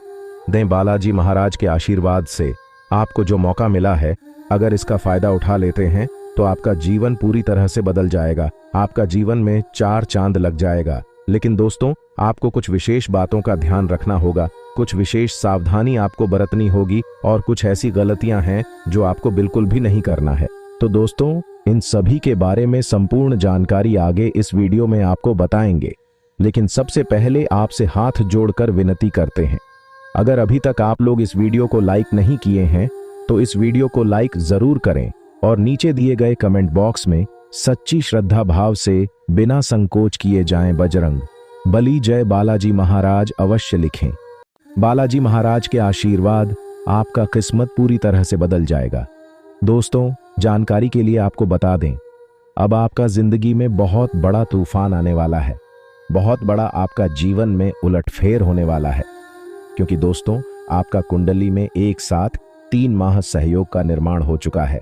बालाजी महाराज के आशीर्वाद से आपको जो मौका मिला है, अगर इसका फायदा उठा लेते हैं तो आपका जीवन पूरी तरह से बदल जाएगा। आपका जीवन में 4 चांद लग जाएगा। लेकिन दोस्तों, आपको कुछ विशेष बातों का ध्यान रखना होगा, कुछ विशेष सावधानी आपको बरतनी होगी और कुछ ऐसी गलतियां हैं जो आपको बिल्कुल भी नहीं करना है। तो दोस्तों, इन सभी के बारे में संपूर्ण जानकारी आगे इस वीडियो में आपको बताएंगे। लेकिन सबसे पहले आपसे हाथ जोड़कर विनती करते हैं, अगर अभी तक आप लोग इस वीडियो को लाइक नहीं किए हैं तो इस वीडियो को लाइक जरूर करें और नीचे दिए गए कमेंट बॉक्स में सच्ची श्रद्धा भाव से बिना संकोच किए जाएं बजरंग बली जय बालाजी महाराज अवश्य लिखें। बालाजी महाराज के आशीर्वाद आपका किस्मत पूरी तरह से बदल जाएगा। दोस्तों, जानकारी के लिए आपको बता दें, अब आपका जिंदगी में बहुत बड़ा तूफान आने वाला है। बहुत बड़ा आपका जीवन में उलटफेर होने वाला है, क्योंकि दोस्तों आपका कुंडली में एक साथ 3 माह सहयोग का निर्माण हो चुका है।